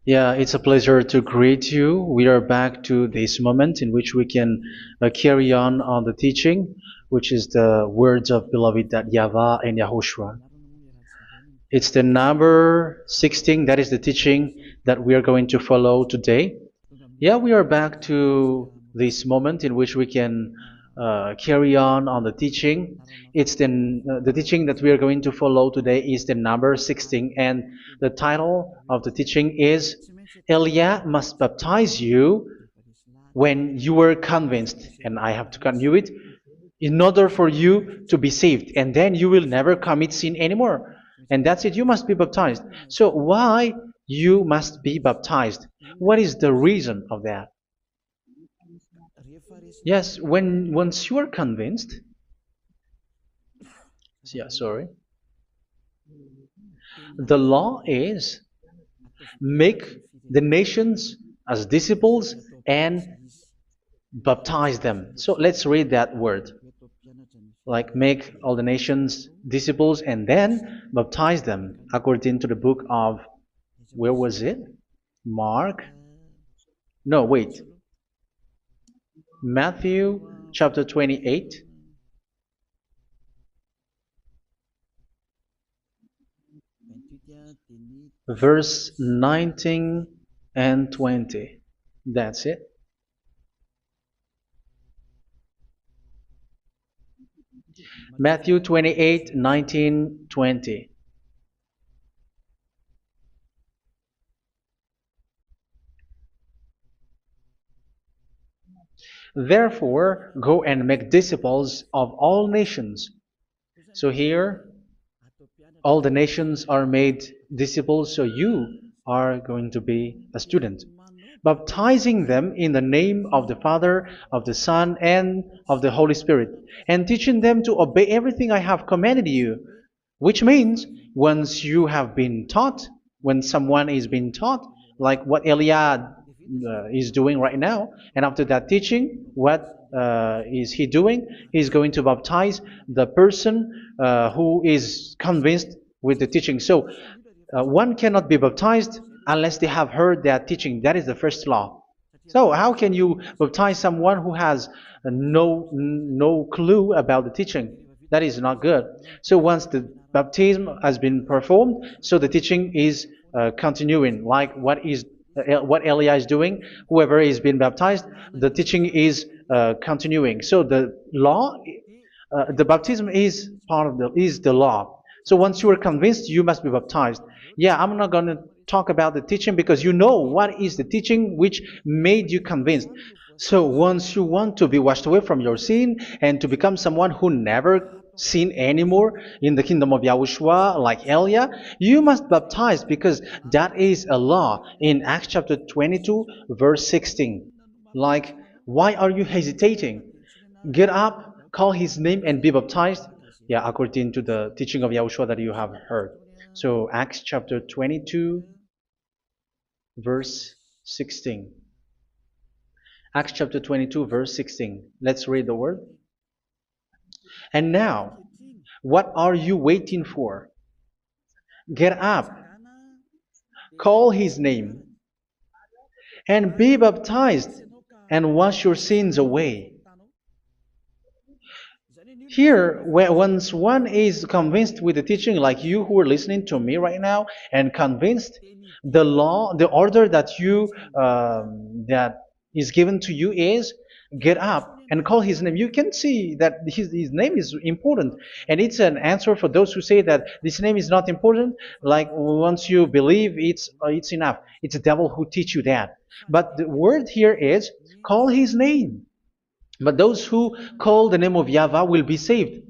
Yeah, it's a pleasure to greet you. We are back to this moment in which we can carry on the teaching, which is the words of beloved that YAHVAH and YAHOSHUA. It's the number 16, that is the teaching that we are going to follow today. Yeah, we are back to this moment in which we can carry on the teaching. It's the teaching that we are going to follow today is the number 16, and the title of the teaching is Elia must baptize you when you were convinced, and I have to continue it, in order for you to be saved, and then you will never commit sin anymore. And that's it, you must be baptized. So why you must be baptized? What is the reason of that? Yes, when once you are convinced, yeah, sorry, the law is make the nations as disciples and baptize them. So let's read that word. Like make all the nations disciples and then baptize them according to the book of, where was it? Mark? No, wait. Matthew chapter 28. Verse 19 and 20. That's it. Matthew 28, 19, 20. Therefore, go and make disciples of all nations. So here, all the nations are made disciples, so you are going to be a student. Baptizing them in the name of the Father, of the Son, and of the Holy Spirit, and teaching them to obey everything I have commanded you. Which means, once you have been taught, when someone is being taught, like what Elia is doing right now, and after that teaching, what is he doing? He's going to baptize the person who is convinced with the teaching. So one cannot be baptized unless they have heard that teaching. That is the first law. So how can you baptize someone who has no clue about the teaching? That is not good. So once the baptism has been performed, so the teaching is continuing. Like what Elia is doing, whoever is being baptized, the teaching is continuing. So the law, the baptism is part of the law. So once you are convinced, you must be baptized. Yeah, I'm not going to talk about the teaching because you know what is the teaching which made you convinced. So once you want to be washed away from your sin and to become someone who never sin anymore in the kingdom of Yahushua, like Elia, you must baptize because that is a law in Acts chapter 22, verse 16. Like, why are you hesitating? Get up, call his name, and be baptized. Yeah, according to the teaching of Yahushua that you have heard. So Acts chapter 22, verse 16. Acts chapter 22, verse 16. Let's read the word. And now, what are you waiting for? Get up, call his name, and be baptized, and wash your sins away. Here, once one is convinced with the teaching, like you who are listening to me right now, and convinced, the law, the order that that is given to you is get up and call his name. You can see that his name is important, and it's an answer for those who say that this name is not important. Like once you believe, it's enough. It's the devil who teach you that. But the word here is call his name. But those who call the name of YAHVAH will be saved,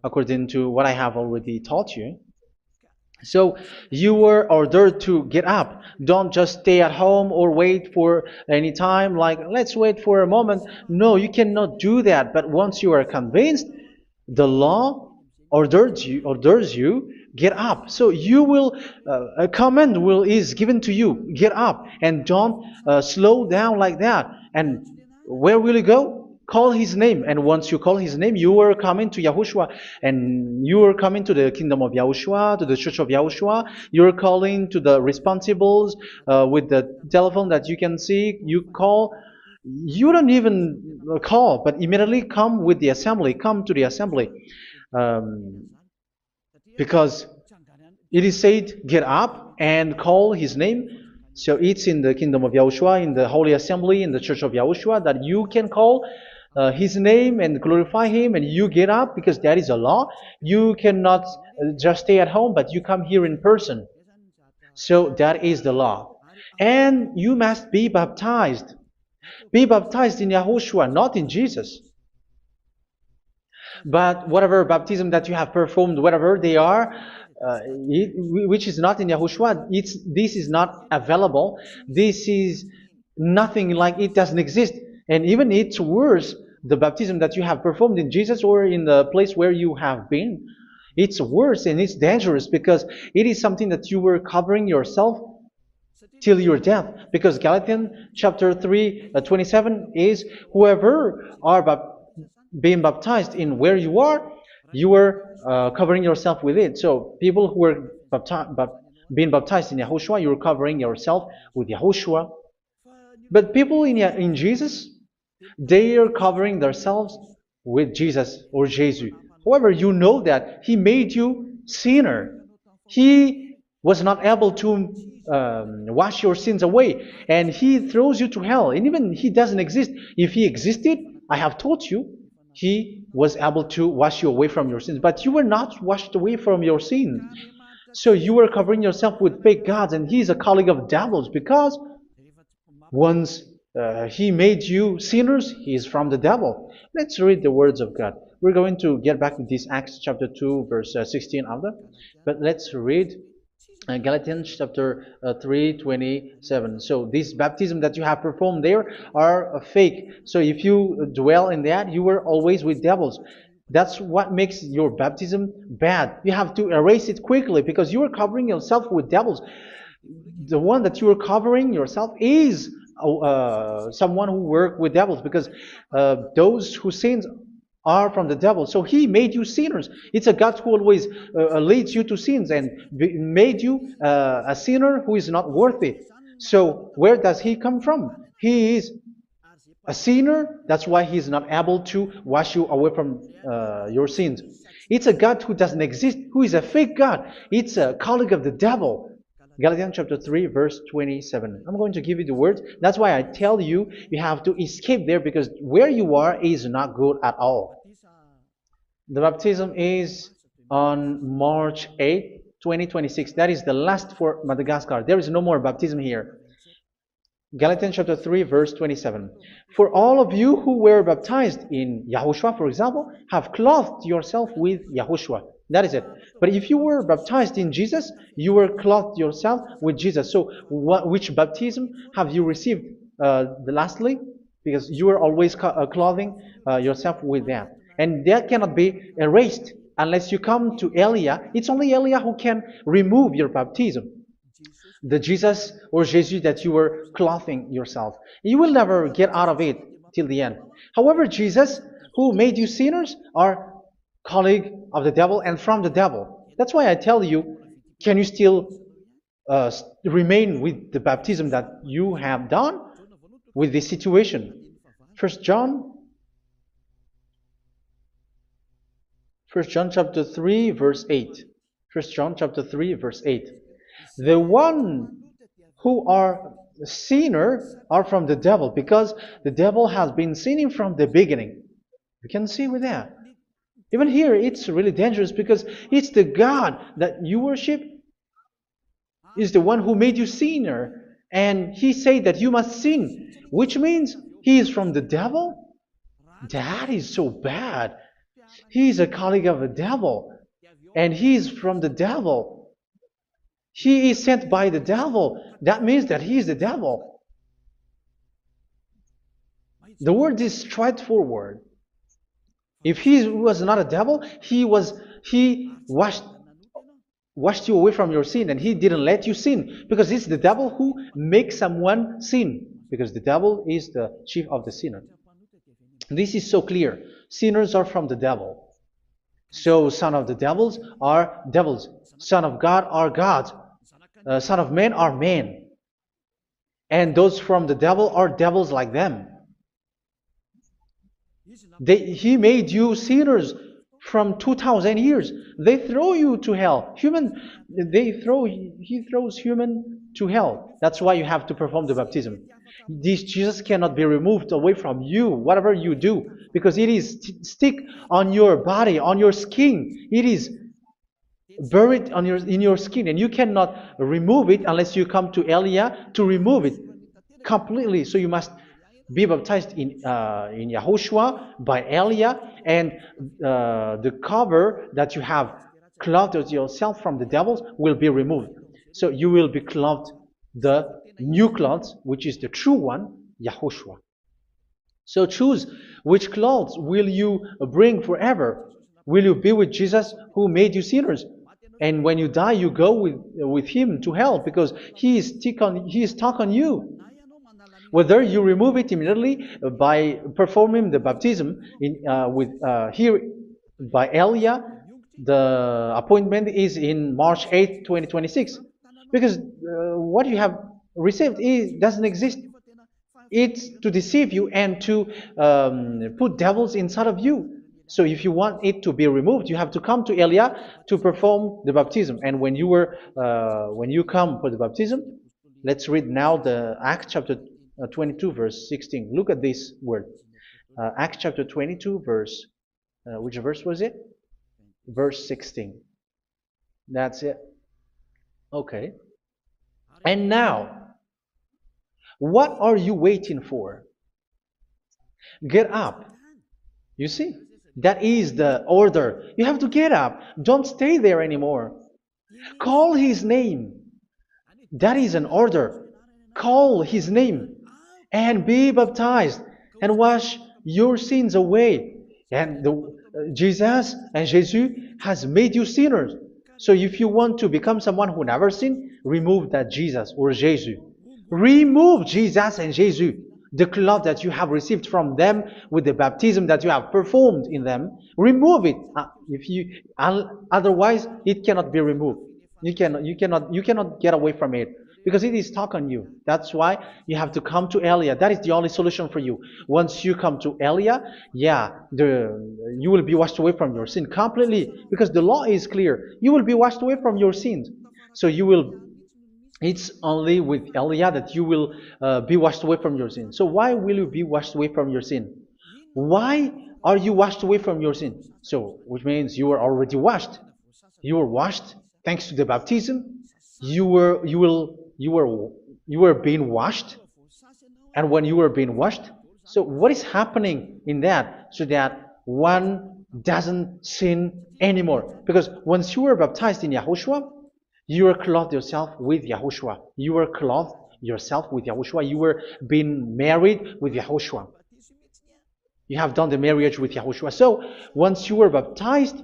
according to what I have already taught you. So you were ordered to get up. Don't just stay at home or wait for any time, like let's wait for a moment. No, you cannot do that. But once you are convinced, the law orders you get up. So you will a command is given to you, get up, and don't slow down like that. And where will you go? Call his name, and once you call his name, you are coming to Yahushua, and you are coming to the kingdom of Yahushua, to the church of Yahushua. You're calling to the responsibles with the telephone that you can see. You call. You don't even call, but immediately come with the assembly. Come to the assembly, um, because it is said, "Get up and call his name." So it's in the kingdom of Yahushua, in the holy assembly, in the church of Yahushua, that you can call his name and glorify him, and you get up because that is a law. You cannot just stay at home, but you come here in person. So that is the law. And you must be baptized. Be baptized in Yahushua, not in Jesus. But whatever baptism that you have performed, whatever they are, which is not in Yahushua, this is not available. This is nothing, like it doesn't exist. And even it's worse, the baptism that you have performed in Jesus or in the place where you have been, it's worse and it's dangerous because it is something that you were covering yourself till your death. Because Galatians chapter 3, 27 is, whoever are being baptized in where you are covering yourself with it. So people who were being baptized in Yahushua, you're covering yourself with Yahushua. But people in Jesus, they are covering themselves with Jesus or Jesus. However, you know that He made you sinner. He was not able to wash your sins away, and He throws you to hell. And even He doesn't exist. If He existed, I have taught you, He was able to wash you away from your sins. But you were not washed away from your sins. So you were covering yourself with fake gods, and He is a colleague of devils, because once He made you sinners, He is from the devil. Let's read the words of God. We're going to get back to this Acts chapter 2, verse 16 after. But let's read Galatians chapter 3, 27. So this baptism that you have performed there are fake. So if you dwell in that, you were always with devils. That's what makes your baptism bad. You have to erase it quickly because you are covering yourself with devils. The one that you are covering yourself is someone who works with devils, because those who sin are from the devil. So He made you sinners. It's a God who always leads you to sins and made you a sinner who is not worthy. So where does He come from? He is a sinner. That's why He is not able to wash you away from your sins. It's a God who doesn't exist, who is a fake God. It's a colleague of the devil. Galatians chapter 3, verse 27. I'm going to give you the words. That's why I tell you, you have to escape there, because where you are is not good at all. The baptism is on March 8, 2026. That is the last for Madagascar. There is no more baptism here. Galatians chapter 3, verse 27. For all of you who were baptized in Yahushua, for example, have clothed yourself with Yahushua. That is it. But if you were baptized in Jesus, you were clothed yourself with Jesus. So which baptism have you received lastly? Because you are always clothing yourself with that. And that cannot be erased unless you come to Eliah. It's only Eliah who can remove your baptism. The Jesus or Jesus that you were clothing yourself. You will never get out of it till the end. However, Jesus, who made you sinners, are colleague of the devil and from the devil. That's why I tell you, can you still remain with the baptism that you have done with this situation? First John chapter 3, verse 8. First John chapter 3, verse 8. The one who are sinner are from the devil, because the devil has been sinning from the beginning. You can see with that. Even here, it's really dangerous, because it's the God that you worship is the one who made you sinner, and He said that you must sin, which means He is from the devil. That is so bad. He is a colleague of the devil, and He is from the devil. He is sent by the devil. That means that He is the devil. The word is straightforward. If He was not a devil, He washed you away from your sin, and He didn't let you sin, because it's the devil who makes someone sin, because the devil is the chief of the sinner. This is so clear. Sinners are from the devil. So son of the devils are devils. Son of God are gods. Son of men are men. And those from the devil are devils like them. He made you sinners from 2,000 years. They throw you to hell. He throws human to hell. That's why you have to perform the baptism. This Jesus cannot be removed away from you, whatever you do, because it is stick on your body, on your skin. It is buried in your skin, and you cannot remove it unless you come to Elia to remove it completely. So you must be baptized in YAHOSHUA by Elia, and the cover that you have clothed yourself from the devils will be removed. So you will be clothed the new clothes, which is the true one, YAHOSHUA. So choose which clothes will you bring forever. Will you be with Jesus who made you sinners? And when you die, you go with him to hell because he is stuck on you. Whether you remove it immediately by performing the baptism here by Elia, the appointment is in March 8, 2026. Because what you have received doesn't exist. It's to deceive you and to put devils inside of you. So if you want it to be removed, you have to come to Elia to perform the baptism. And when you come for the baptism, let's read now the Acts chapter 22 verse 16. Look at this word. Acts chapter 22 verse, which verse was it? Verse 16. That's it. Okay. And now, what are you waiting for? Get up. You see? That is the order. You have to get up. Don't stay there anymore. Call his name. That is an order. Call his name and be baptized and wash your sins away. And Jesus has made you sinners. So if you want to become someone who never sinned, remove that Jesus or Jesus. Remove Jesus and Jesus. The cloth that you have received from them with the baptism that you have performed in them, remove it. Otherwise, it cannot be removed. You cannot get away from it because it is stuck on you. That's why you have to come to Elia. That is the only solution for you. Once you come to Elia, you will be washed away from your sin completely because the law is clear. You will be washed away from your sins. So it's only with Elia that you will be washed away from your sin. So why will you be washed away from your sin? Why are you washed away from your sin? So, which means you are already washed. You were washed thanks to the baptism. You were being washed, and when you were being washed, so what is happening in that? So that one doesn't sin anymore. Because once you were baptized in YAHOSHUA, you were clothed yourself with YAHOSHUA. You were clothed yourself with YAHOSHUA. You were being married with YAHOSHUA. You have done the marriage with YAHOSHUA. So once you were baptized,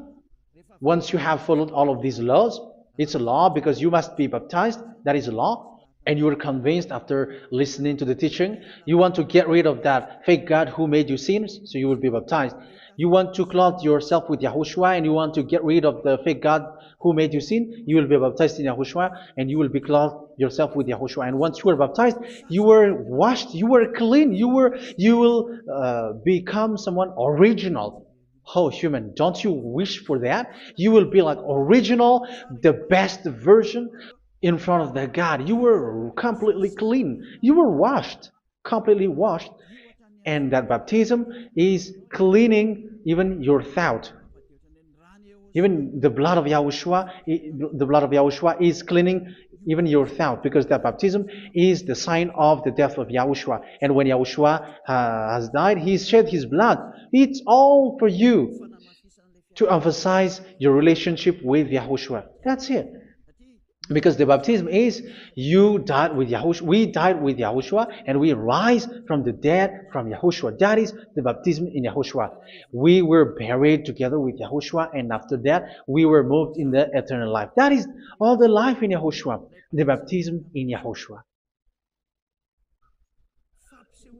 once you have followed all of these laws, it's a law because you must be baptized. That is a law. And you are convinced after listening to the teaching, you want to get rid of that fake God who made you sinners, so you will be baptized. You want to clothe yourself with YAHOSHUA and you want to get rid of the fake God who made you sin, you will be baptized in YAHOSHUA and you will be clothed yourself with YAHOSHUA. And once you are baptized, you were washed, you were clean, you will become someone original. Oh, human, don't you wish for that? You will be like original, the best version in front of the God. You were completely clean. You were washed, completely washed. And that baptism is cleaning even your thought. Even the blood of YAHOSHUA is cleaning even your thought, because that baptism is the sign of the death of YAHOSHUA. And when YAHOSHUA has died, he shed his blood. It's all for you to emphasize your relationship with YAHOSHUA. That's it. Because the baptism is you died with YAHOSHUA, we died with YAHOSHUA, and we rise from the dead from YAHOSHUA. That is the baptism in YAHOSHUA. We were buried together with YAHOSHUA, and after that we were moved in the eternal life. That is all the life in YAHOSHUA, the baptism in YAHOSHUA.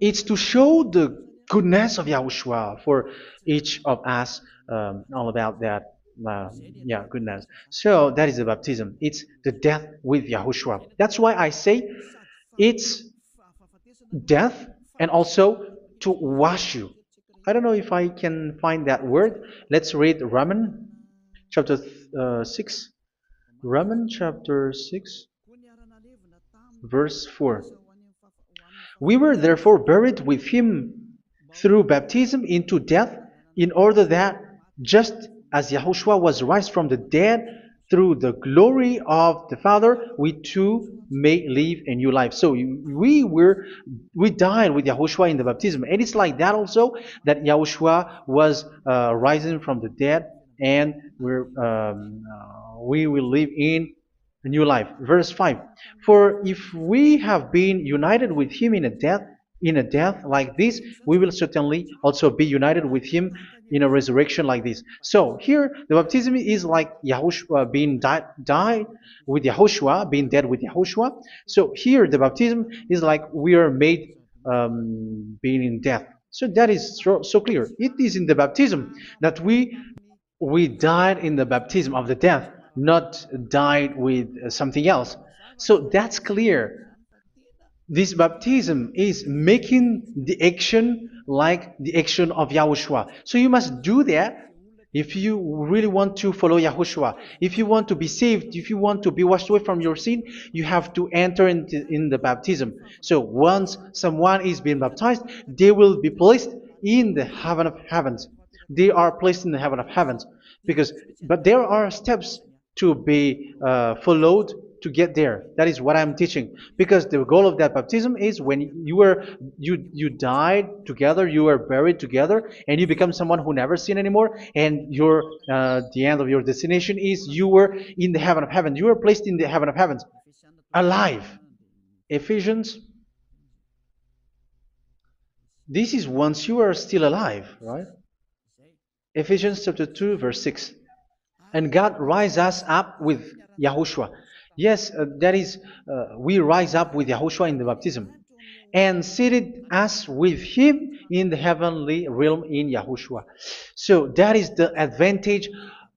It's to show the goodness of Yahushua for each of us, all about that. Uh, yeah, goodness. So that is the baptism. It's the death with Yahushua. That's why I say it's death and also to wash you. I don't know if I can find that word. Let's read Romans chapter 6. Romans chapter 6, verse 4. We were therefore buried with him through baptism into death, in order that, just as Yahushua was raised from the dead through the glory of the Father, we too may live a new life. So we died with Yahushua in the baptism, and it's like that also that Yahushua was rising from the dead, and we will live in a new life. Verse 5. For if we have been united with him in a death like this, we will certainly also be united with him in a resurrection like this. So here the baptism is like Yahushua being died with Yahushua, being dead with Yahushua. So here the baptism is like we are made being in death. So that is so clear. It is in the baptism that we died in the baptism of the death, not died with something else. So that's clear. This baptism is making the action like the action of Yahushua. So you must do that if you really want to follow Yahushua. If you want to be saved, if you want to be washed away from your sin, you have to enter in the baptism. So once someone is being baptized, they will be placed in the heaven of heavens. They are placed in the heaven of heavens, but there are steps to be followed to get there. That is what I'm teaching. Because the goal of that baptism is when you died together, you were buried together, and you become someone who never sin anymore. And the end of your destination is you were in the heaven of heaven. You were placed in the heaven of heavens, alive. Ephesians. This is once you are still alive, right? Ephesians chapter 2, verse 6. And God rise us up with Yahushua. Yes, that is, we rise up with Yahushua in the baptism. And seated us with him in the heavenly realm in Yahushua. So that is the advantage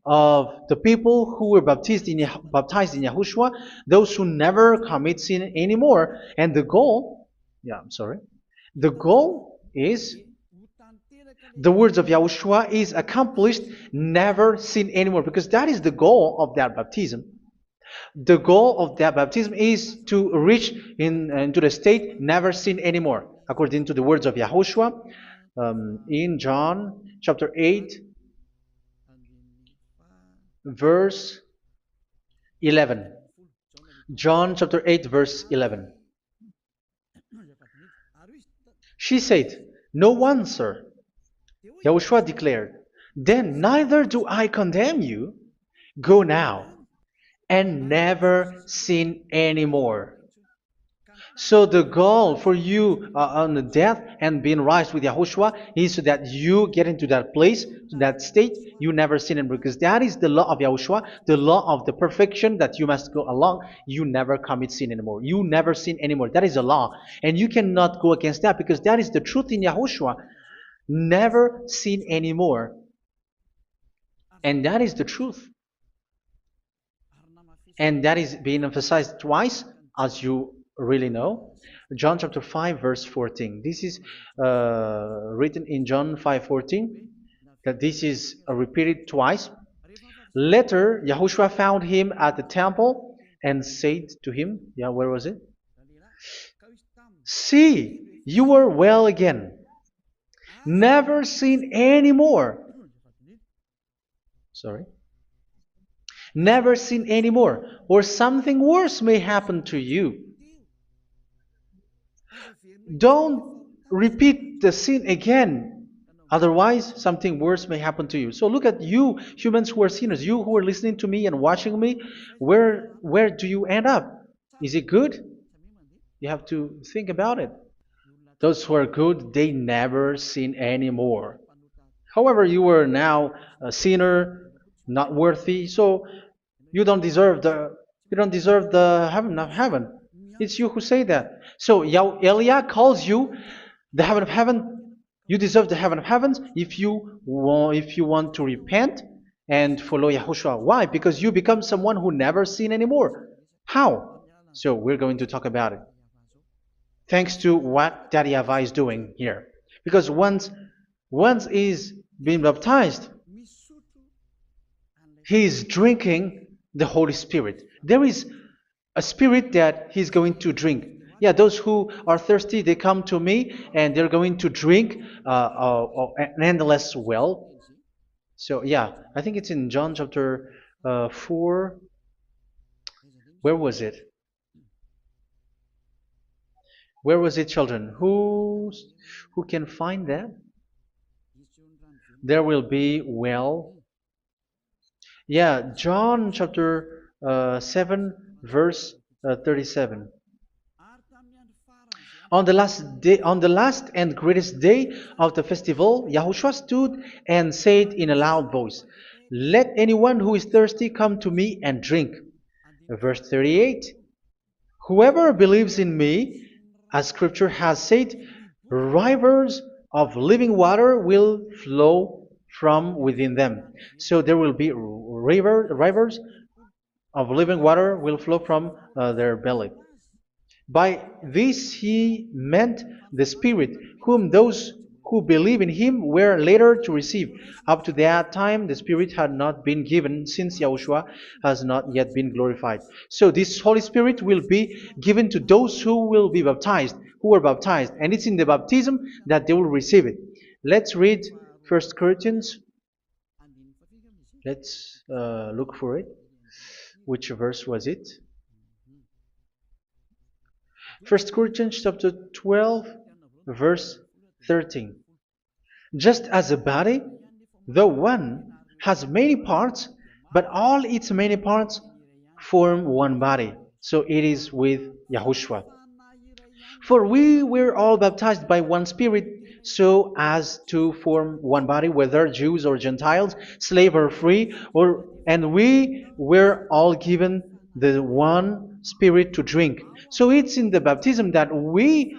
of the people who were baptized in Yahushua, those who never commit sin anymore. And the goal, the goal is the words of Yahushua is accomplished, never sin anymore, because that is the goal of that baptism. The goal of that baptism is to reach into the state never sin anymore, according to the words of Yahushua in John chapter 8, verse 11. John chapter 8, verse 11. She said, "No one, sir." Yahushua declared, "Then neither do I condemn you. Go now and never sin anymore." So the goal for you on the death and being raised with Yahushua is so that you get into that place, to that state, you never sin anymore. Because that is the law of Yahushua, the law of the perfection that you must go along. You never commit sin anymore. You never sin anymore. That is a law. And you cannot go against that because that is the truth in Yahushua. Never sin anymore. And that is the truth. And that is being emphasized twice, as you really know. John chapter 5, verse 14. This is written in John 5:14, that this is repeated twice. Later, Yahushua found him at the temple and said to him, where was it? "See, you are well again. Never sin anymore." Never sin anymore, or something worse may happen to you. Don't repeat the sin again. Otherwise, something worse may happen to you. So look at you, humans who are sinners, you who are listening to me and watching me. Where do you end up? Is it good? You have to think about it. Those who are good, they never sin anymore. However, you are now a sinner, not worthy, so you don't deserve the heaven of heaven. It's you who say that. So Eliah calls you the heaven of heaven You deserve the heaven of heavens if you want to repent and follow Yahushua. Why? Because you become someone who never sin anymore. How? So we're going to talk about it. Thanks to what Daddy YAHVAH is doing here. Because once he's being baptized, he is drinking the Holy Spirit. There is a spirit that he's going to drink. Yeah, those who are thirsty, they come to me and they're going to drink an endless well. So yeah, I think it's in John chapter 4. Where was it? Where was it, children? Who can find that? There will be well. Yeah, John chapter 7, verse 37. On the last day, on the last and greatest day of the festival, Yahushua stood and said in a loud voice, "Let anyone who is thirsty come to me and drink." Verse 38. Whoever believes in me, as Scripture has said, rivers of living water will flow from within them. So there will be rivers of living water will flow from their belly. By this he meant the Spirit, whom those who believe in him were later to receive. Up to that time, the Spirit had not been given, since Yahushua has not yet been glorified. So this Holy Spirit will be given to those who will be baptized, who were baptized. And it's in the baptism that they will receive it. Let's read 1 Corinthians. Let's look for it. Which verse was it? 1 Corinthians chapter 12, verse 13. Just as a body, though one, has many parts, but all its many parts form one body. So it is with Yahushua. For we were all baptized by one Spirit, so as to form one body, whether Jews or Gentiles, slave or free, and we were all given the one Spirit to drink. So it's in the baptism that we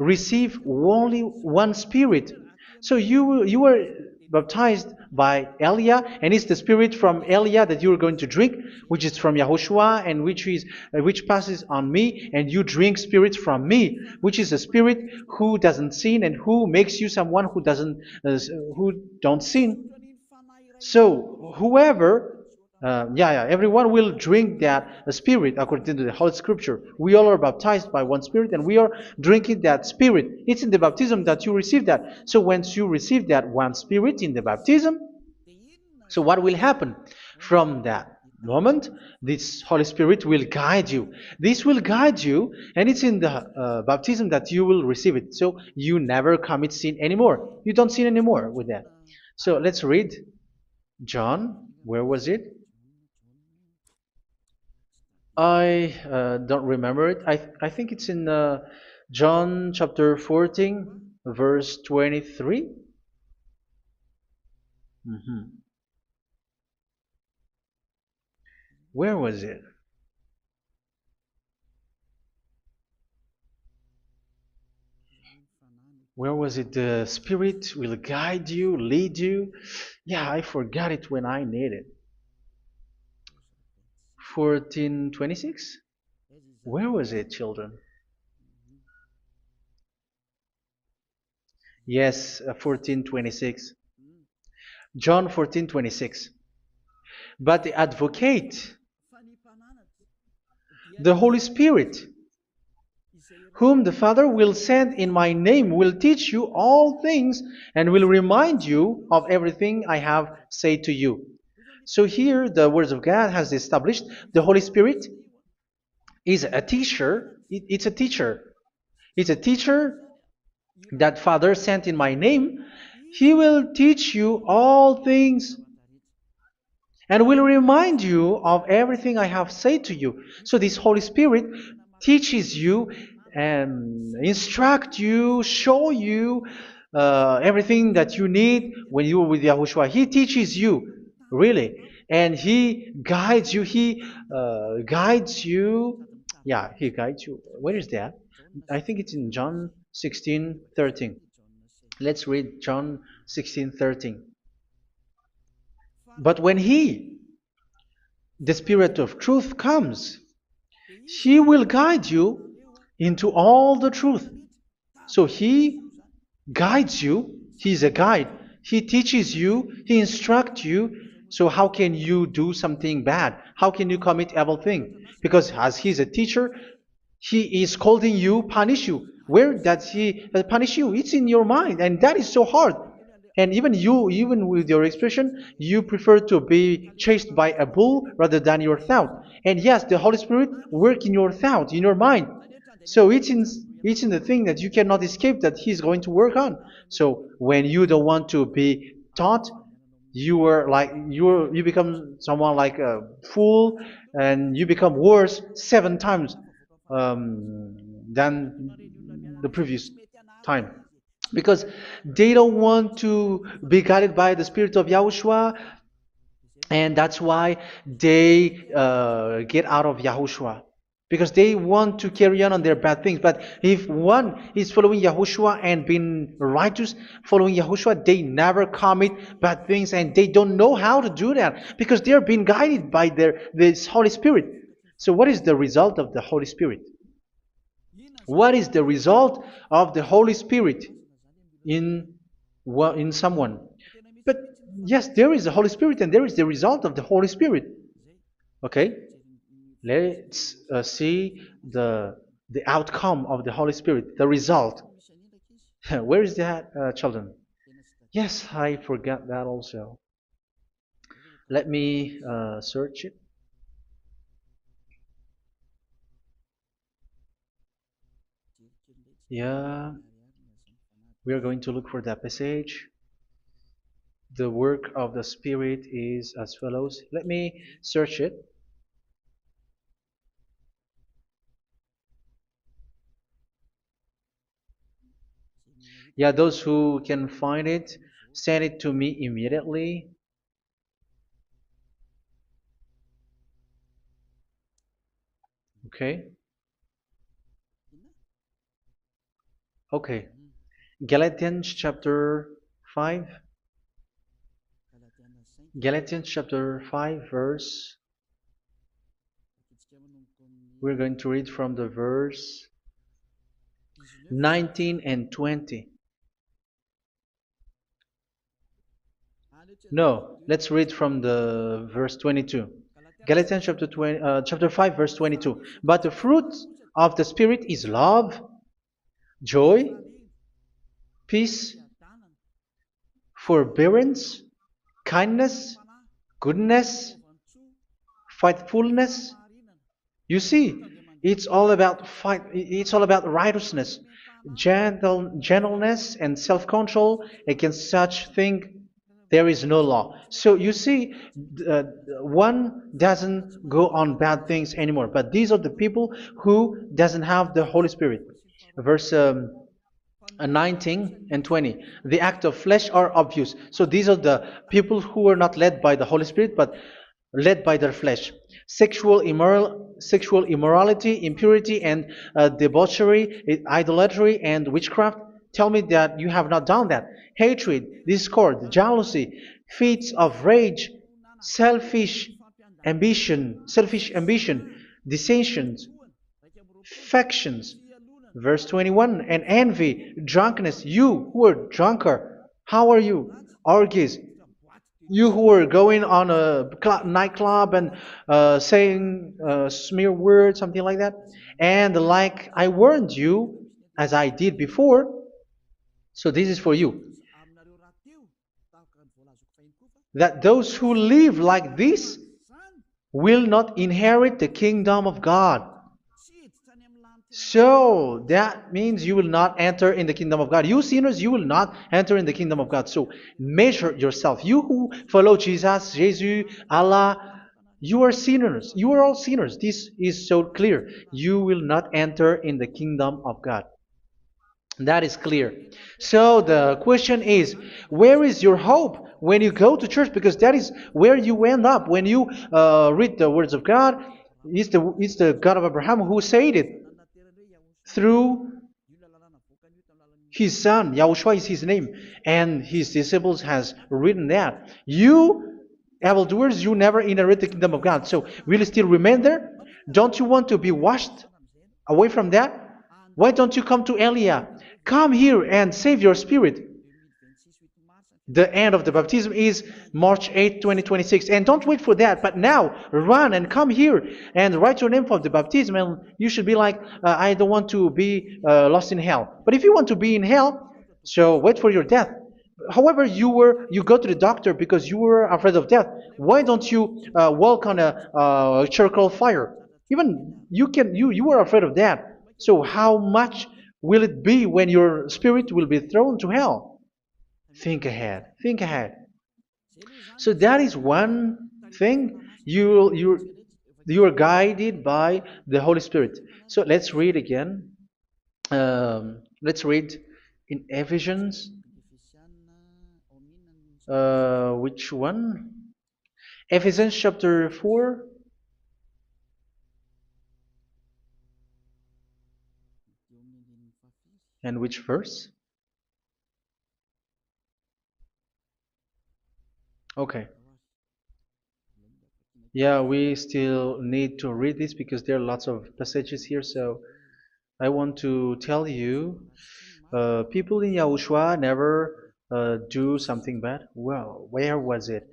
receive only one Spirit. So you were baptized by Elia, and it's the Spirit from Elia that you are going to drink, which is from Yahushua, and which passes on me, and you drink Spirit from me, which is a Spirit who doesn't sin and who makes you someone who don't sin. So everyone will drink that Spirit according to the Holy Scripture. We all are baptized by one Spirit, and we are drinking that Spirit. It's in the baptism that you receive that. So once you receive that one Spirit in the baptism, so what will happen? From that moment, this Holy Spirit will guide you. This will guide you, and it's in the baptism that you will receive it. So you never commit sin anymore. You don't sin anymore with that. So let's read John. Where was it? I don't remember it. I think it's in John chapter 14, verse 23. Where was it? Where was it? The Spirit will guide you, lead you. Yeah, I forgot it when I need it. 14:26? Where was it, children? Yes, 14:26. John 14:26. But the advocate, the Holy Spirit, whom the Father will send in my name, will teach you all things and will remind you of everything I have said to you. So here the words of God has established the Holy Spirit is a teacher. It's a teacher. It's a teacher that Father sent in my name. He will teach you all things and will remind you of everything I have said to you. So this Holy Spirit teaches you and instruct you, show you everything that you need when you are with Yahushua. He teaches you, really, and He guides you. He guides you. Yeah, He guides you. Where is that? I think it's in John 16:13. Let's read John 16:13. But when He, the Spirit of truth, comes, He will guide you into all the truth. So He guides you. He's a guide. He teaches you. He instructs you. So how can you do something bad? How can you commit evil thing? Because as He's a teacher, He is scolding you, punish you. Where does He punish you? It's in your mind, and that is so hard. And even you, even with your expression, you prefer to be chased by a bull rather than your thought. And yes, the Holy Spirit work in your thought, in your mind. So it's in the thing that you cannot escape that He's going to work on. So when you don't want to be taught, you become someone like a fool, and you become worse 7 times than the previous time, because they don't want to be guided by the Spirit of Yahushua, and that's why they get out of Yahushua, because they want to carry on their bad things. But if one is following Yahushua and being righteous, following Yahushua, they never commit bad things, and they don't know how to do that because they're being guided by this Holy Spirit. So what is the result of the Holy Spirit? What is the result of the Holy Spirit in someone? But yes, there is the Holy Spirit, and there is the result of the Holy Spirit. Okay, let's see the outcome of the Holy Spirit, the result. Where is that, children? Yes, I forgot that also. Let me search it. Yeah, we are going to look for that passage. The work of the Spirit is as follows. Let me search it. Yeah, those who can find it, send it to me immediately. Okay. Okay. Galatians chapter 5. Galatians chapter 5 verse. We're going to read from the verse 19 and 20. No, let's read from the verse 22. Galatians chapter 5 verse 22. But the fruit of the Spirit is love, joy, peace, forbearance, kindness, goodness, faithfulness. You see, it's all about fight. It's all about righteousness, gentleness, and self-control. Against such thing, there is no law. So you see, one doesn't go on bad things anymore. But these are the people who doesn't have the Holy Spirit. Verse 19 and 20. The act of flesh are obvious. So these are the people who are not led by the Holy Spirit, but led by their flesh. Sexual immorality, impurity, and debauchery, idolatry, and witchcraft. Tell me that you have not done that. Hatred, discord, jealousy, fits of rage, selfish ambition, dissensions, factions. Verse 21, and envy, drunkenness. You who are drunkard, how are you? Orgies. You who are going on a nightclub and saying smear words, something like that. And like I warned you, as I did before, so this is for you, that those who live like this will not inherit the kingdom of God. So that means you will not enter in the kingdom of God. You sinners, you will not enter in the kingdom of God. So measure yourself. You who follow Jesus, Allah, you are sinners. You are all sinners. This is so clear. You will not enter in the kingdom of God. That is clear. So the question is, where is your hope when you go to church? Because that is where you end up. When you read the words of God, it's the God of Abraham who said it through His son, Yahushua is his name, and his disciples has written that. You evildoers, you never inherit the kingdom of God. So will you still remain there? Don't you want to be washed away from that? Why don't you come to Elia? Come here and save your spirit. The end of the baptism is March 8th, 2026. And don't wait for that, but now run and come here and write your name for the baptism. And you should be like, I don't want to be lost in hell. But if you want to be in hell, so wait for your death. However, you go to the doctor because you were afraid of death. Why don't you walk on a charcoal fire? Even you were afraid of that. So how much will it be when your spirit will be thrown to hell? Think ahead. Think ahead. So that is one thing. You are guided by the Holy Spirit. So let's read again. Let's read in Ephesians. Which one? Ephesians chapter 4. And which verse? Okay. Yeah, we still need to read this because there are lots of passages here. So I want to tell you, people in Yahushua never do something bad. Well, where was it?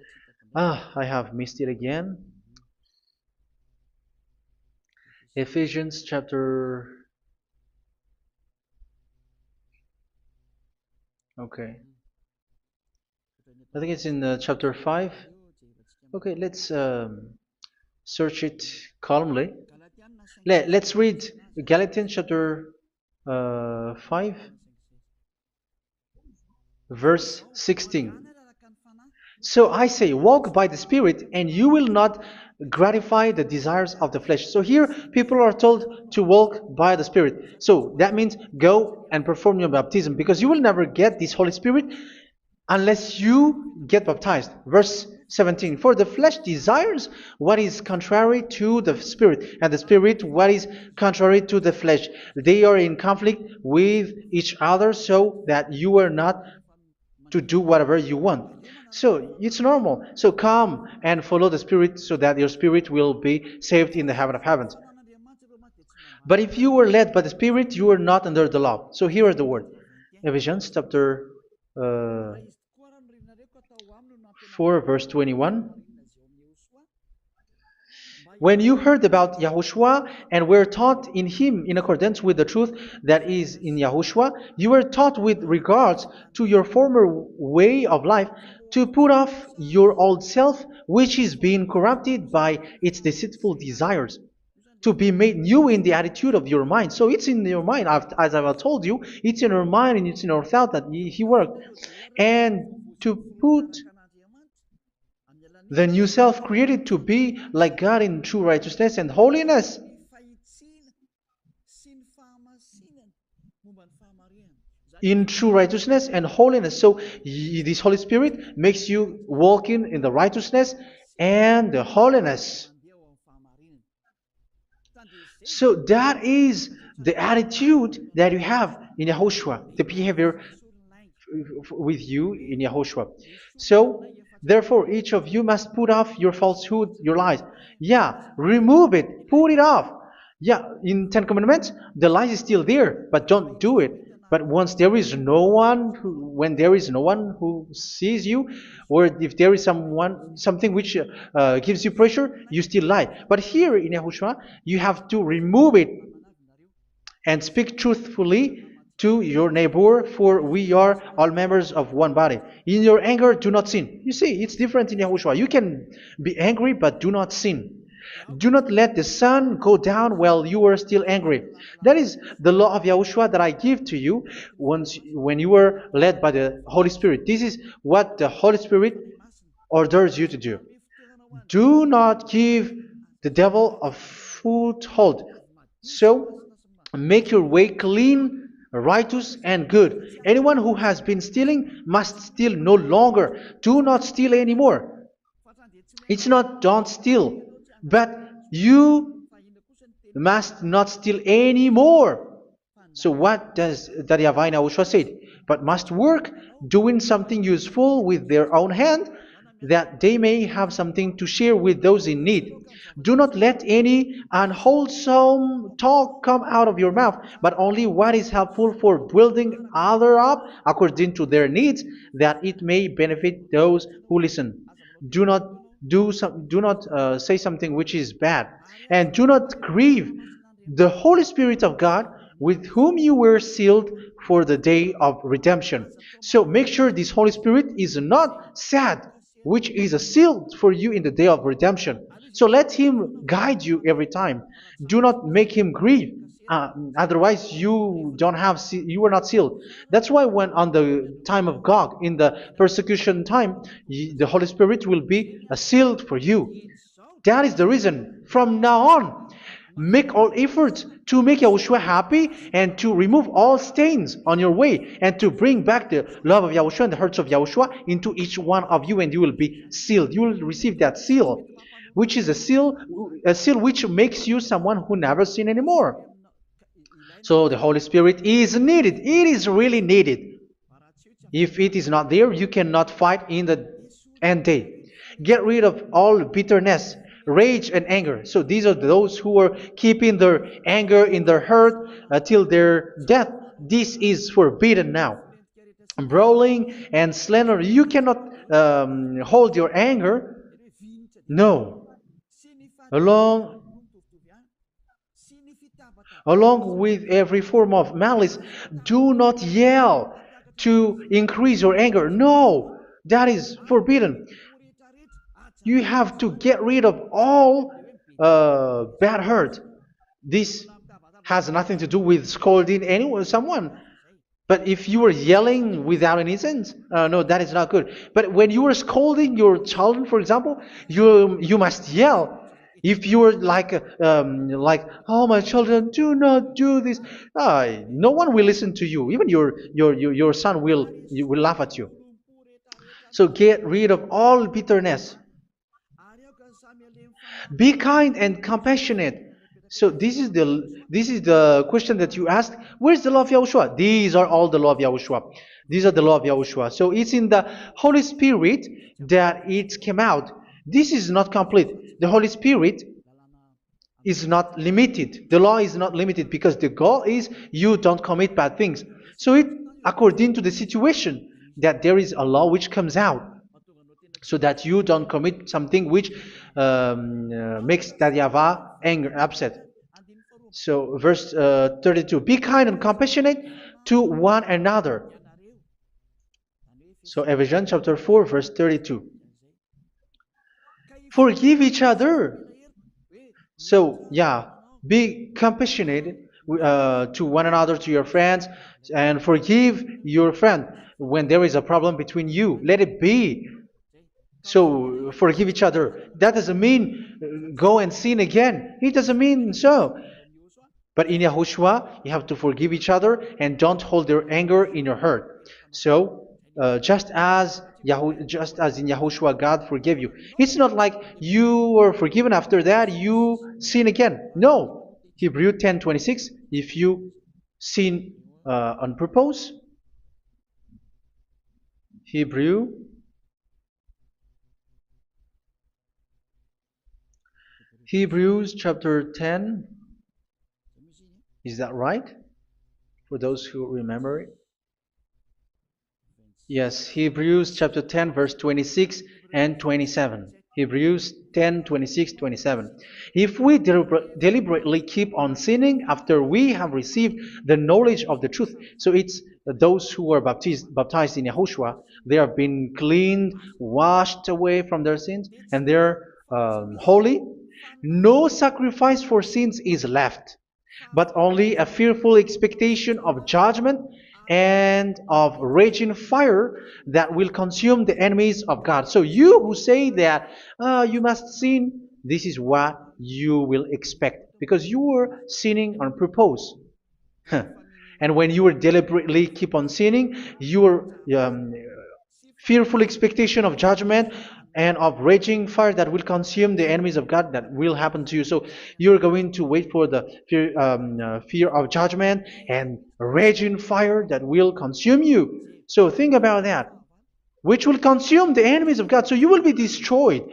I have missed it again. Ephesians chapter. Okay. I think it's in chapter 5. Okay, let's search it calmly. Let's read Galatians chapter 5, verse 16. So I say, walk by the Spirit, and you will not gratify the desires of the flesh. So here, people are told to walk by the Spirit. So that means go and perform your baptism, because you will never get this Holy Spirit unless you get baptized. Verse 17. For the flesh desires what is contrary to the Spirit, and the Spirit what is contrary to the flesh. They are in conflict with each other, so that you are not to do whatever you want. So it's normal. So come and follow the Spirit so that your spirit will be saved in the heaven of heavens. But if you were led by the Spirit, you are not under the law. So here is the word. Ephesians chapter 4 verse 21. When you heard about Yahushua and were taught in him in accordance with the truth that is in Yahushua, you were taught with regards to your former way of life to put off your old self, which is being corrupted by its deceitful desires, to be made new in the attitude of your mind. So it's in your mind, as I've told you, it's in your mind and it's in your thought that he worked. And to put the new self created to be like God in true righteousness and holiness. In true righteousness and holiness. So this Holy Spirit makes you walking in the righteousness and the holiness. So that is the attitude that you have in Yahushua, the behavior with you in Yahushua. So therefore, each of you must put off your falsehood, your lies. Yeah, remove it, put it off. Yeah, in Ten Commandments, the lies is still there, but don't do it. But once there is no one, when there is no one who sees you, or if there is something which gives you pressure, you still lie. But here in Yahushua, you have to remove it and speak truthfully to your neighbor, for we are all members of one body. In your anger, do not sin. You see, it's different in Yahushua. You can be angry, but do not sin. Do not let the sun go down while you are still angry. That is the law of Yahushua that I give to you when you were led by the Holy Spirit. This is what the Holy Spirit orders you to do. Do not give the devil a foothold. So, make your way clean, righteous, and good. Anyone who has been stealing must steal no longer. Do not steal anymore. It's not don't steal, but you must not steal anymore. So what does Daddy Yahweh Yahushua said? But must work doing something useful with their own hand, that they may have something to share with those in need. Do not let any unwholesome talk come out of your mouth, but only what is helpful for building other up according to their needs, that it may benefit those who listen. Do not do not say something which is bad, and do not grieve the Holy Spirit of God, with whom you were sealed for the day of redemption. So make sure this Holy Spirit is not sad, which is a seal for you in the day of redemption. So let Him guide you every time. Do not make Him grieve. Otherwise, you don't have you are not sealed. That's why when on the time of God, in the persecution time, the Holy Spirit will be a sealed for you. That is the reason. From now on, make all efforts to make Yahushua happy and to remove all stains on your way and to bring back the love of Yahushua and the hearts of Yahushua into each one of you, and you will be sealed. You will receive that seal, which is a seal which makes you someone who never sin anymore. So the Holy Spirit is needed. It is really needed. If it is not there, you cannot fight in the end day. Get rid of all bitterness, rage, and anger. So these are those who are keeping their anger in their heart till their death. This is forbidden now. Brawling and slander. You cannot hold your anger. No. Along Along with every form of malice, do not yell to increase your anger. No, that is forbidden. You have to get rid of all bad hurt. This has nothing to do with scolding anyone, someone. But if you are yelling without any sense, no, that is not good. But when you are scolding your children, for example, you must yell. If you are like, oh my children, do not do this, no one will listen to you. Even your son will laugh at you. So get rid of all bitterness. Be kind and compassionate. So this is the question that you asked. Where's the law of Yahushua? These are all the law of Yahushua. These are the law of Yahushua. So it's in the Holy Spirit that it came out. This is not complete. The Holy Spirit is not limited. The law is not limited because the goal is you don't commit bad things. So it according to the situation that there is a law which comes out, so that you don't commit something which makes that YAHVAH anger, upset. So verse 32, be kind and compassionate to one another. So Ephesians chapter 4 verse 32. Forgive each other. So yeah, be compassionate to one another, to your friends, and forgive your friend when there is a problem between you. Let it be. So forgive each other. That doesn't mean go and sin again. It doesn't mean so. But in Yahushua, you have to forgive each other and don't hold their anger in your heart. So just as in Yahushua, God forgave you. It's not like you were forgiven after that you sin again. No. Hebrew 10:26. If you sin on purpose, Hebrews chapter 10. Is that right? For those who remember it? Yes, Hebrews chapter 10 verse 26 and 27. Hebrews 10, 26, 27. If we deliberately keep on sinning after we have received the knowledge of the truth, so it's those who are baptized in Yahushua, they have been cleaned, washed away from their sins, and they're holy. No sacrifice for sins is left, but only a fearful expectation of judgment and of raging fire that will consume the enemies of God. So you who say that you must sin, this is what you will expect, because you were sinning on purpose. And when you deliberately keep on sinning, your fearful expectation of judgment and of raging fire that will consume the enemies of God that will happen to you. So you're going to wait for the fear of judgment and raging fire that will consume you. So think about that, which will consume the enemies of God. So you will be destroyed.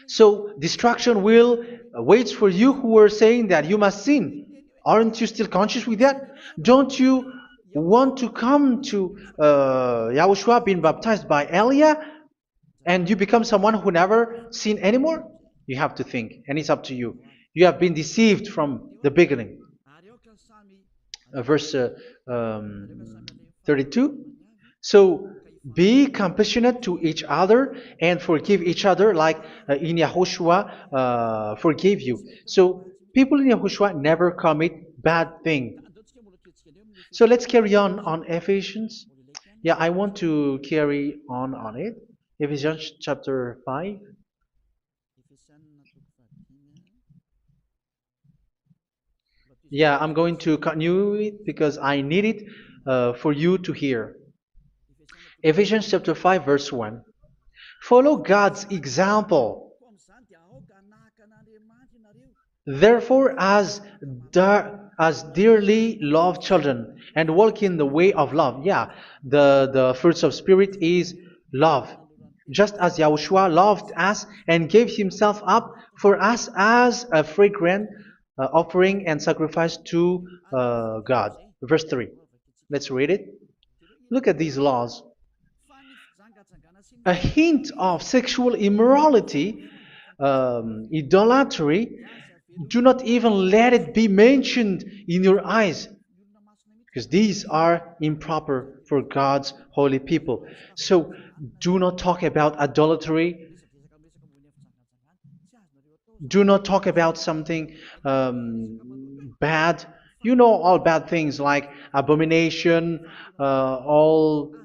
So destruction will wait for you who are saying that you must sin. Aren't you still conscious with that? Don't you want to come to Yahushua being baptized by Elia and you become someone who never sin anymore? You have to think, and it's up to you. You have been deceived from the beginning. Verse 32. So be compassionate to each other and forgive each other like in Yahushua forgave you. So people in Yahushua never commit bad thing. So let's carry on Ephesians. Yeah, I want to carry on it. Ephesians chapter 5. Yeah, I'm going to continue it because I need it for you to hear. Ephesians chapter 5 verse 1. Follow God's example. Therefore, as dearly loved children, and walk in the way of love. Yeah, the fruits of spirit is love. Just as Yahushua loved us and gave himself up for us as a fragrant offering and sacrifice to God. Verse 3. Let's read it. Look at these laws. A hint of sexual immorality, idolatry, do not even let it be mentioned in your eyes, because these are improper for God's holy people. So do not talk about idolatry. Do not talk about something bad. You know all bad things like abomination, all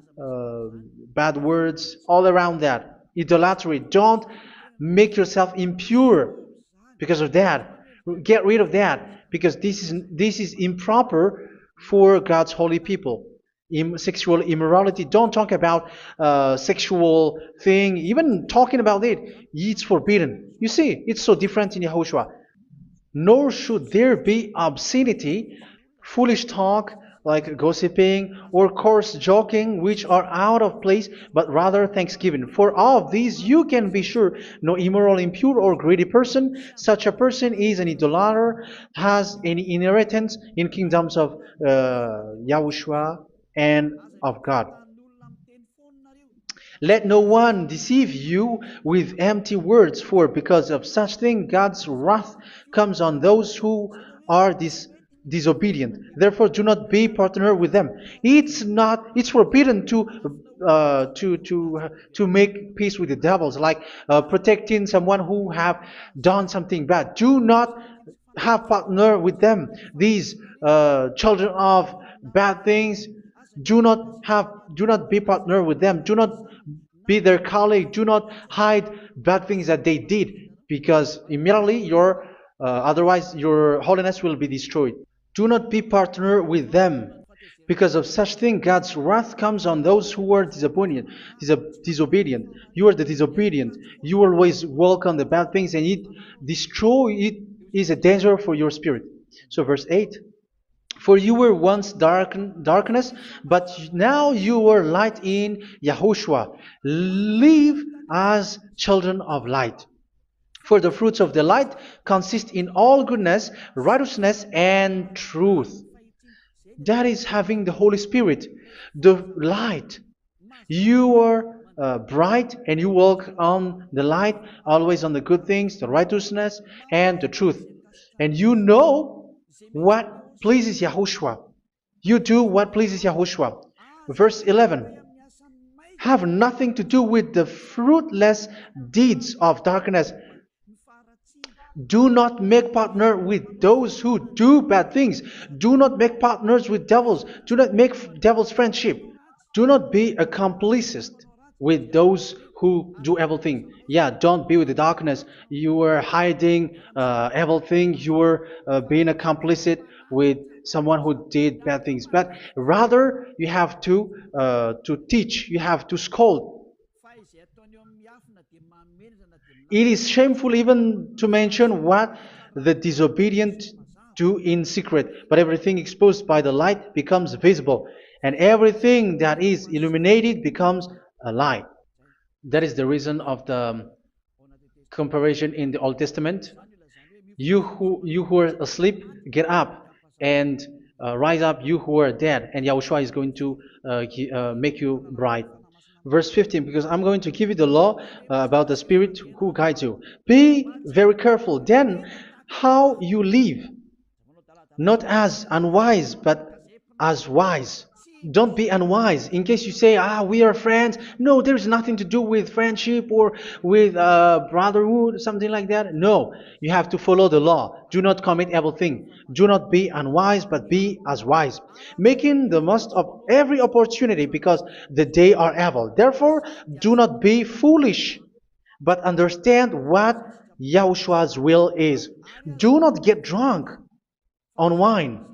bad words, all around that. Idolatry. Don't make yourself impure because of that. Get rid of that because this is improper for God's holy people. Sexual immorality. Don't talk about sexual thing. Even talking about it, it's forbidden. You see, it's so different in Yahushua. Nor should there be obscenity, foolish talk like gossiping or coarse joking, which are out of place, but rather thanksgiving. For of these you can be sure: no immoral, impure, or greedy person, such a person is an idolater, has any inheritance in kingdoms of Yahushua and of God. Let no one deceive you with empty words, for because of such thing God's wrath comes on those who are disobedient. Therefore, do not be partner with them. It's forbidden to make peace with the devils, like protecting someone who have done something bad. Do not have partner with them. These children of bad things, do not be partner with them. Do not be their colleague. Do not hide bad things that they did, because immediately otherwise your holiness will be destroyed. Do not be partner with them. Because of such thing, God's wrath comes on those who are disobedient. You are the disobedient. You always walk on the bad things, and it is a danger for your spirit. So verse 8. For you were once darkness, but now you are light in Yahushua. Live as children of light. For the fruits of the light consist in all goodness, righteousness, and truth. That is having the Holy Spirit, the light. You are bright and you walk on the light, always on the good things, the righteousness, and the truth. And you know what pleases Yahushua. You do what pleases Yahushua. Verse 11. Have nothing to do with the fruitless deeds of darkness. Do not make partner with those who do bad things. Do not make partners with devils. Do not make devil's friendship. Do not be accomplices with those who do evil things. Yeah, don't be with the darkness. You are hiding evil things. You are being a complicit with someone who did bad things. But rather, you have to teach. You have to scold. It is shameful even to mention what the disobedient do in secret, but everything exposed by the light becomes visible, and everything that is illuminated becomes a light. That is the reason of the comparison in the Old Testament. You who are asleep, get up and rise up, you who are dead, and Yahushua is going to make you bright. Verse 15, because I'm going to give you the law about the Spirit who guides you. Be very careful then how you live, not as unwise, but as wise. Don't be unwise. In case you say, we are friends. No, there's nothing to do with friendship or with brotherhood, something like that. No, you have to follow the law. Do not commit evil thing. Do not be unwise, but be as wise, making the most of every opportunity because the day are evil. Therefore, do not be foolish, but understand what Yahushua's will is. Do not get drunk on wine,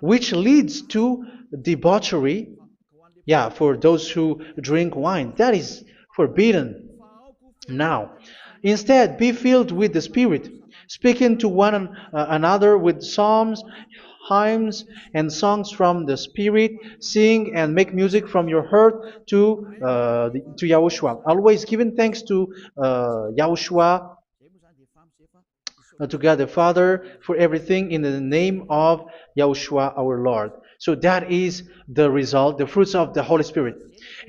which leads to debauchery. Yeah, for those who drink wine, that is forbidden now. Instead, be filled with the Spirit, speaking to one another with psalms, hymns, and songs from the Spirit. Sing and make music from your heart to Yahushua. Always giving thanks to Yahushua, to God the Father for everything in the name of Yahushua our Lord. So that is the result, the fruits of the Holy Spirit.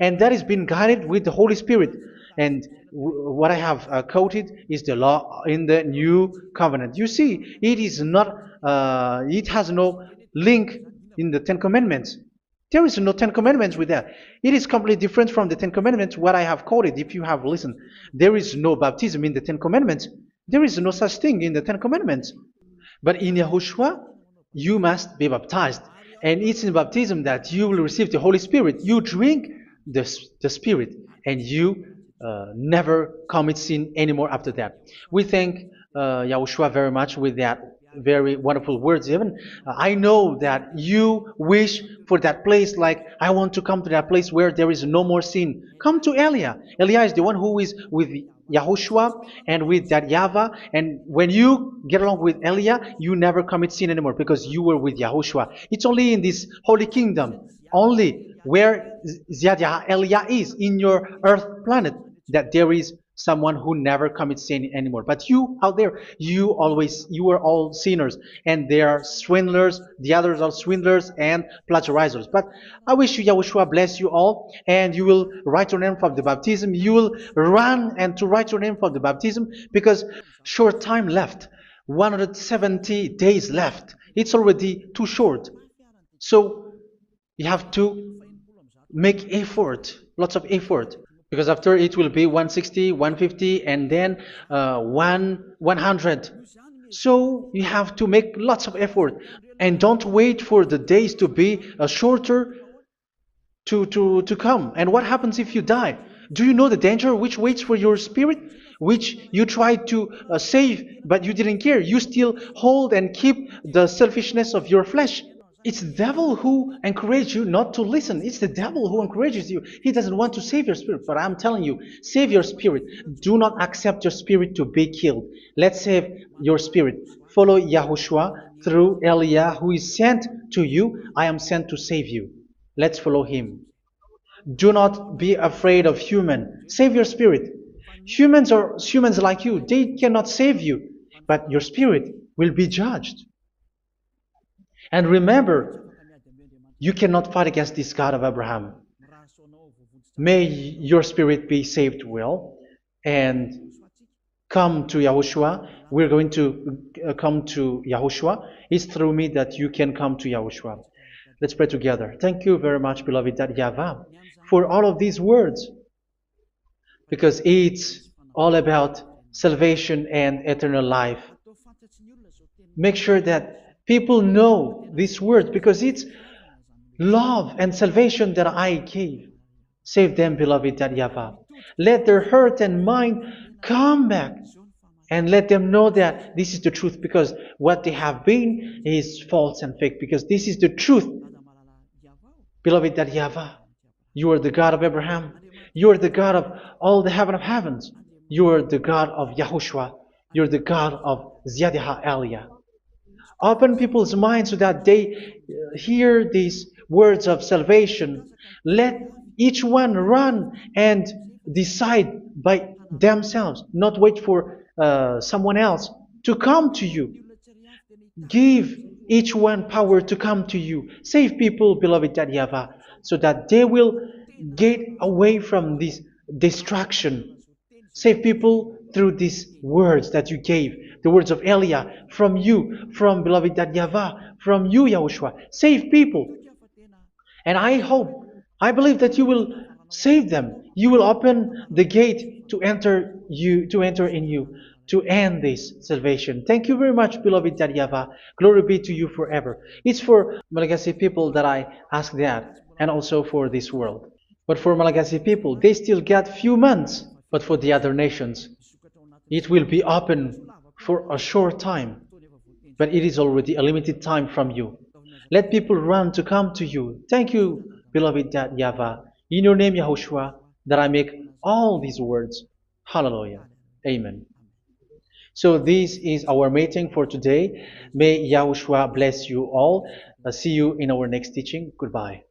And that is being guided with the Holy Spirit. And what I have quoted is the law in the new covenant. You see, it is not, it has no link in the Ten Commandments. There is no Ten Commandments with that. It is completely different from the Ten Commandments, what I have quoted, if you have listened. There is no baptism in the Ten Commandments. There is no such thing in the Ten Commandments. But in Yahushua, you must be baptized. And it's in baptism that you will receive the Holy Spirit. You drink the Spirit, and you never commit sin anymore after that. We thank Yahushua very much with that very wonderful words. Even I know that you wish for that place, like I want to come to that place where there is no more sin. Come to Elia. Elia is the one who is with Yahushua and with that YAHVAH, and when you get along with Elia, you never commit sin anymore because you were with Yahushua. It's only in this holy kingdom, only where Ziad Elia is in your earth planet, that there is someone who never commits sin anymore. But you out there, you are all sinners, and they are swindlers. The others are swindlers and plagiarizers. But I wish you, Yahushua, bless you all, and you will write your name from the baptism. You will run and to write your name from the baptism, because short time left, 170 days left. It's already too short. So you have to make effort, lots of effort, because after it will be 160, 150, and then 100. So you have to make lots of effort, and don't wait for the days to be shorter to come. And what happens if you die? Do you know the danger which waits for your spirit, which you tried to save, but you didn't care? You still hold and keep the selfishness of your flesh. It's the devil who encourages you not to listen. It's the devil who encourages you. He doesn't want to save your spirit. But I'm telling you, save your spirit. Do not accept your spirit to be killed. Let's save your spirit. Follow Yahushua through Elia, who is sent to you. I am sent to save you. Let's follow him. Do not be afraid of human. Save your spirit. Humans are humans like you. They cannot save you. But your spirit will be judged. And remember, you cannot fight against this God of Abraham. May your spirit be saved well and come to Yahushua. We're going to come to Yahushua. It's through me that you can come to Yahushua. Let's pray together. Thank you very much, beloved YAHVAH, for all of these words, because it's all about salvation and eternal life. Make sure that people know these words, because it's love and salvation that I gave. Save them, beloved YAHVAH. Let their heart and mind come back, and let them know that this is the truth, because what they have been is false and fake, because this is the truth. Beloved YAHVAH, you are the God of Abraham. You are the God of all the heaven of heavens. You're the God of Yahushua. You're the God of Ziyadha Aliyah. Open people's minds so that they hear these words of salvation. Let each one run and decide by themselves, not wait for someone else to come to you. Give each one power to come to you. Save people, beloved YAHVAH, so that they will get away from this distraction. Save people through these words that you gave, the words of Elia, from you, from beloved YAHVAH, from you, Yahushua. Save people. And I hope, I believe that you will save them. You will open the gate to enter in you, to end this salvation. Thank you very much, beloved YAHVAH. Glory be to you forever. It's for Malagasy people that I ask that, and also for this world. But for Malagasy people, they still get few months. But for the other nations, it will be open for a short time. But it is already a limited time from you. Let people run to come to you. Thank you, beloved YAHVAH. In your name, Yahushua, that I make all these words. Hallelujah. Amen. So this is our meeting for today. May Yahushua bless you all. See you in our next teaching. Goodbye.